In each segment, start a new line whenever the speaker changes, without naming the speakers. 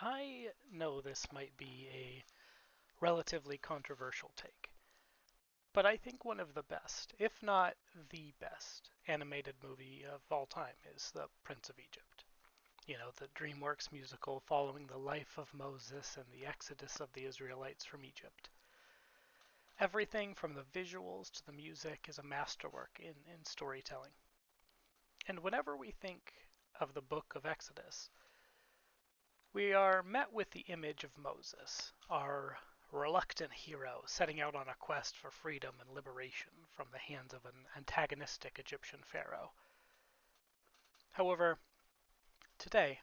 I know this might be a relatively controversial take, but I think one of the best, if not the best, animated movie of all time is The Prince of Egypt. The DreamWorks musical following the life of Moses and the exodus of the Israelites from Egypt. Everything from the visuals to the music is a masterwork in storytelling. And whenever we think of the book of Exodus, we are met with the image of Moses, our reluctant hero setting out on a quest for freedom and liberation from the hands of an antagonistic Egyptian pharaoh. However, today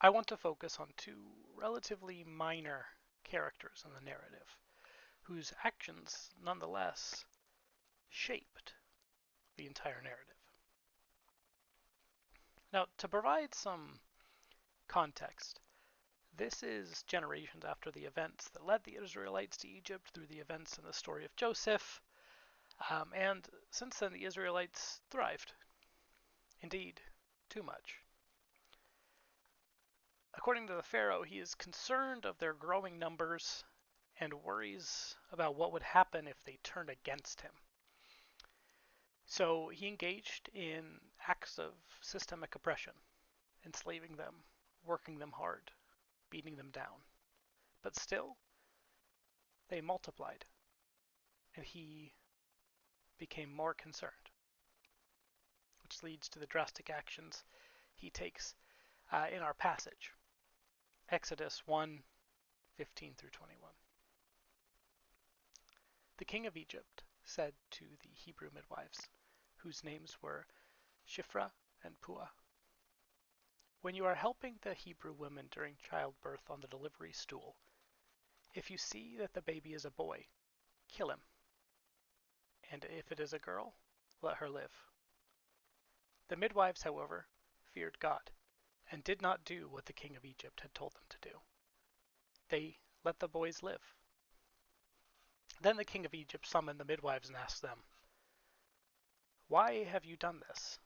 I want to focus on two relatively minor characters in the narrative, whose actions nonetheless shaped the entire narrative. Now, to provide some context, this is generations after the events that led the Israelites to Egypt through the events in the story of Joseph, and since then the Israelites thrived. Indeed, too much. According to the Pharaoh, he is concerned of their growing numbers and worries about what would happen if they turned against him. So he engaged in acts of systemic oppression, enslaving them, working them hard, beating them down. But still, they multiplied, and he became more concerned, which leads to the drastic actions he takes in our passage, Exodus 1:15 through 21. The king of Egypt said to the Hebrew midwives, whose names were Shiphrah and Puah, "When you are helping the Hebrew women during childbirth on the delivery stool, if you see that the baby is a boy, kill him, and if it is a girl, let her live." The midwives, however, feared God, and did not do what the king of Egypt had told them to do. They let the boys live. Then the king of Egypt summoned the midwives and asked them, "Why have you done this?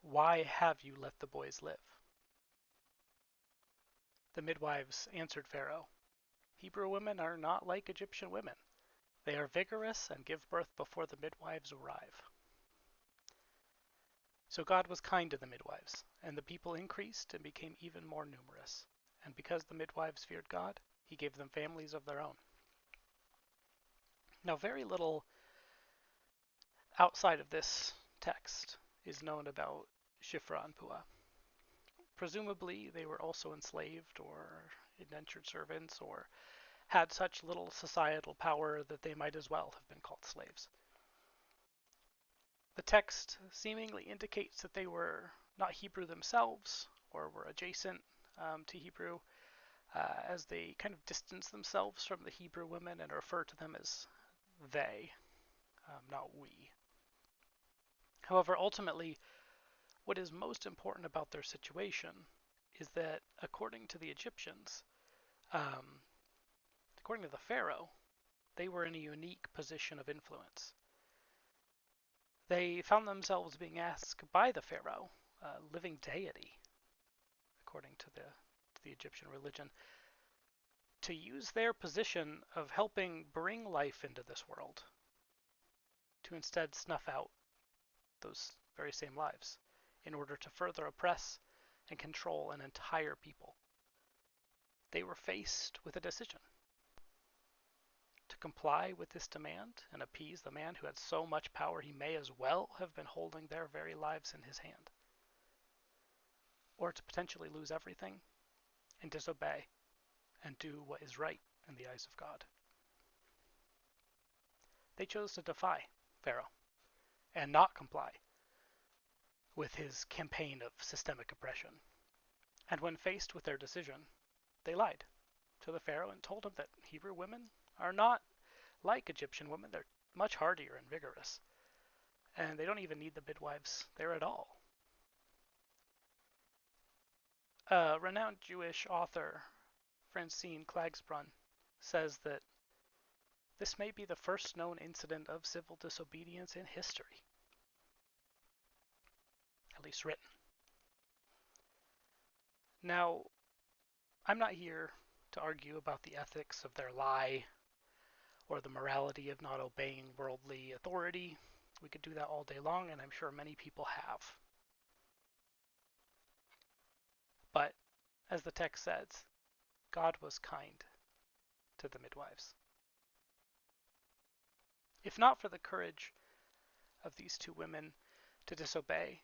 Why have you let the boys live?" The midwives answered Pharaoh, "Hebrew women are not like Egyptian women. They are vigorous and give birth before the midwives arrive." So God was kind to the midwives, and the people increased and became even more numerous. And because the midwives feared God, he gave them families of their own. Now, very little outside of this text is known about Shiphrah and Puah. Presumably, they were also enslaved or indentured servants or had such little societal power that they might as well have been called slaves. The text seemingly indicates that they were not Hebrew themselves or were adjacent to Hebrew, as they kind of distance themselves from the Hebrew women and refer to them as they, not we. However, ultimately, what is most important about their situation is that according to the Egyptians, um, according to the Pharaoh, they were in a unique position of influence. They found themselves being asked by the Pharaoh, a living deity, according to the Egyptian religion, to use their position of helping bring life into this world to instead snuff out those very same lives in order to further oppress and control an entire people. They were faced with a decision: to comply with this demand and appease the man who had so much power he may as well have been holding their very lives in his hand, or to potentially lose everything and disobey and do what is right in the eyes of God. They chose to defy Pharaoh and not comply with his campaign of systemic oppression. And when faced with their decision, they lied to the Pharaoh and told him that Hebrew women are not like Egyptian women. They're much hardier and vigorous, and they don't even need the midwives there at all. A renowned Jewish author, Francine Klagsbrunn, says that this may be the first known incident of civil disobedience in history, at least written. Now, I'm not here to argue about the ethics of their lie or the morality of not obeying worldly authority. We could do that all day long, and I'm sure many people have. But as the text says, God was kind to the midwives. If not for the courage of these two women to disobey,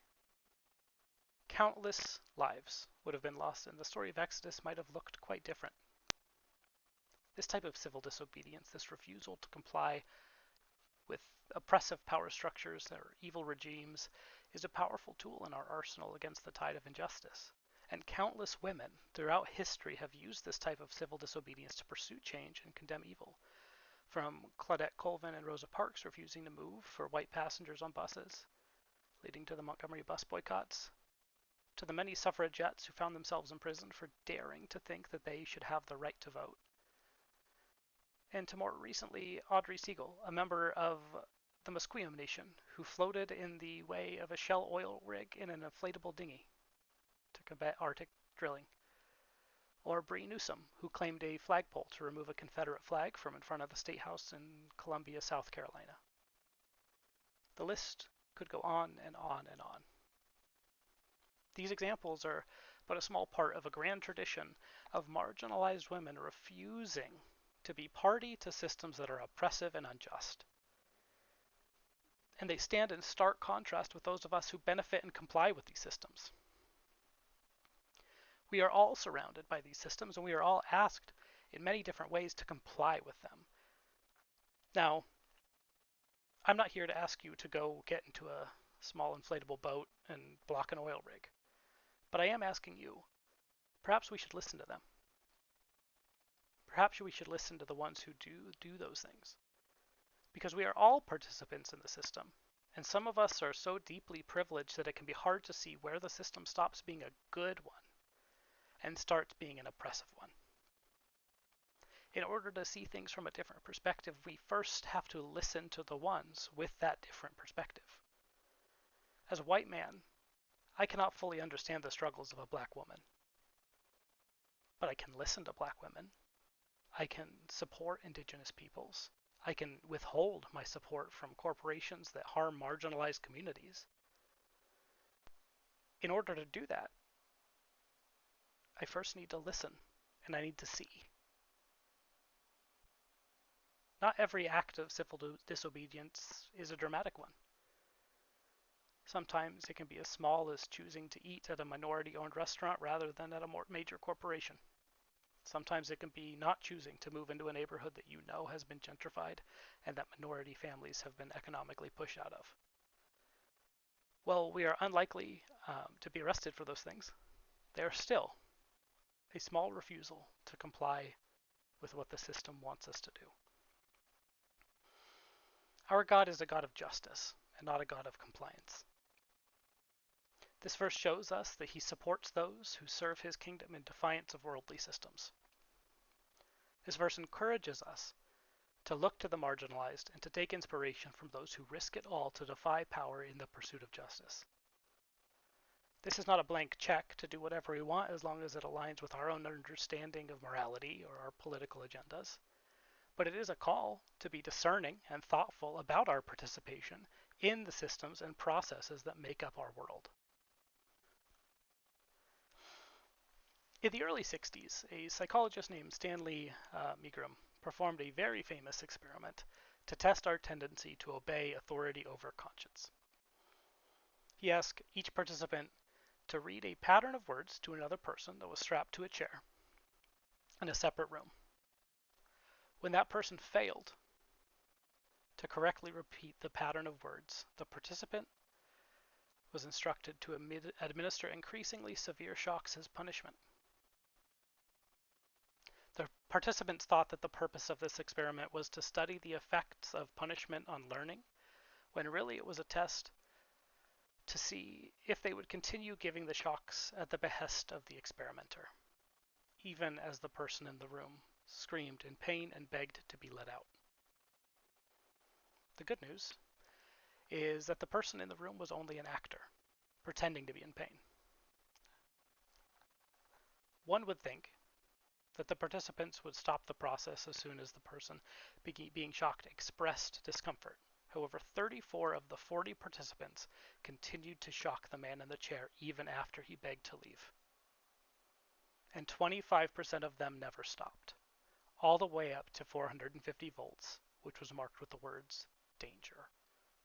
countless lives would have been lost, and the story of Exodus might have looked quite different. This type of civil disobedience, this refusal to comply with oppressive power structures or evil regimes, is a powerful tool in our arsenal against the tide of injustice. And countless women throughout history have used this type of civil disobedience to pursue change and condemn evil. From Claudette Colvin and Rosa Parks refusing to move for white passengers on buses, leading to the Montgomery bus boycotts, to the many suffragettes who found themselves imprisoned for daring to think that they should have the right to vote. And to more recently, Audrey Siegel, a member of the Musqueam Nation, who floated in the way of a Shell oil rig in an inflatable dinghy to combat Arctic drilling. Or Bree Newsom, who claimed a flagpole to remove a Confederate flag from in front of the State House in Columbia, South Carolina. The list could go on and on and on. These examples are but a small part of a grand tradition of marginalized women refusing to be party to systems that are oppressive and unjust. And they stand in stark contrast with those of us who benefit and comply with these systems. We are all surrounded by these systems, and we are all asked in many different ways to comply with them. Now, I'm not here to ask you to go get into a small inflatable boat and block an oil rig, but I am asking you, perhaps we should listen to them. Perhaps we should listen to the ones who do those things. Because we are all participants in the system, and some of us are so deeply privileged that it can be hard to see where the system stops being a good one and starts being an oppressive one. In order to see things from a different perspective, we first have to listen to the ones with that different perspective. As a white man, I cannot fully understand the struggles of a black woman, but I can listen to black women. I can support indigenous peoples. I can withhold my support from corporations that harm marginalized communities. In order to do that, I first need to listen, and I need to see. Not every act of civil disobedience is a dramatic one. Sometimes it can be as small as choosing to eat at a minority-owned restaurant rather than at a more major corporation. Sometimes it can be not choosing to move into a neighborhood that you know has been gentrified and that minority families have been economically pushed out of. Well, we are unlikely to be arrested for those things. They are still a small refusal to comply with what the system wants us to do. Our God is a God of justice and not a God of compliance. This verse shows us that he supports those who serve his kingdom in defiance of worldly systems. This verse encourages us to look to the marginalized and to take inspiration from those who risk it all to defy power in the pursuit of justice. This is not a blank check to do whatever we want as long as it aligns with our own understanding of morality or our political agendas, but it is a call to be discerning and thoughtful about our participation in the systems and processes that make up our world. In the early 60s, a psychologist named Stanley Milgram performed a very famous experiment to test our tendency to obey authority over conscience. He asked each participant to read a pattern of words to another person that was strapped to a chair in a separate room. When that person failed to correctly repeat the pattern of words, the participant was instructed to administer increasingly severe shocks as punishment. The participants thought that the purpose of this experiment was to study the effects of punishment on learning, when really it was a test to see if they would continue giving the shocks at the behest of the experimenter, even as the person in the room screamed in pain and begged to be let out. The good news is that the person in the room was only an actor, pretending to be in pain. One would think that the participants would stop the process as soon as the person being shocked expressed discomfort. However, 34 of the 40 participants continued to shock the man in the chair even after he begged to leave. And 25% of them never stopped, all the way up to 450 volts, which was marked with the words, danger,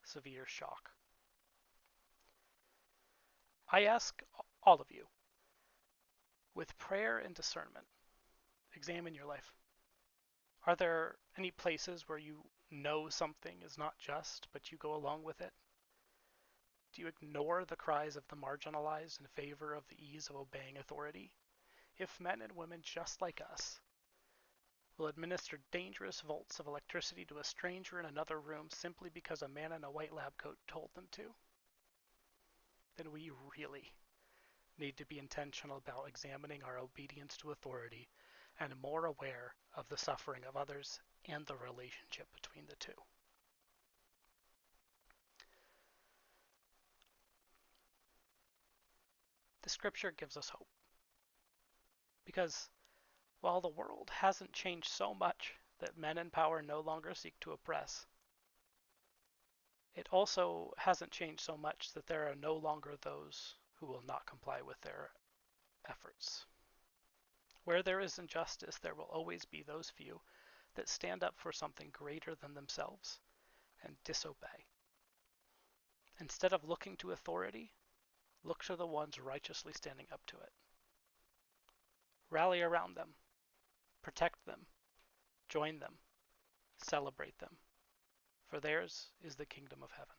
severe shock. I ask all of you, with prayer and discernment, examine your life. Are there any places where you know something is not just, but you go along with it? Do you ignore the cries of the marginalized in favor of the ease of obeying authority? If men and women just like us will administer dangerous volts of electricity to a stranger in another room simply because a man in a white lab coat told them to, then we really need to be intentional about examining our obedience to authority and more aware of the suffering of others and the relationship between the two. The scripture gives us hope, because while the world hasn't changed so much that men in power no longer seek to oppress, it also hasn't changed so much that there are no longer those who will not comply with their efforts. Where there is injustice, there will always be those few that stand up for something greater than themselves and disobey. Instead of looking to authority, look to the ones righteously standing up to it. Rally around them, protect them, join them, celebrate them, for theirs is the kingdom of heaven.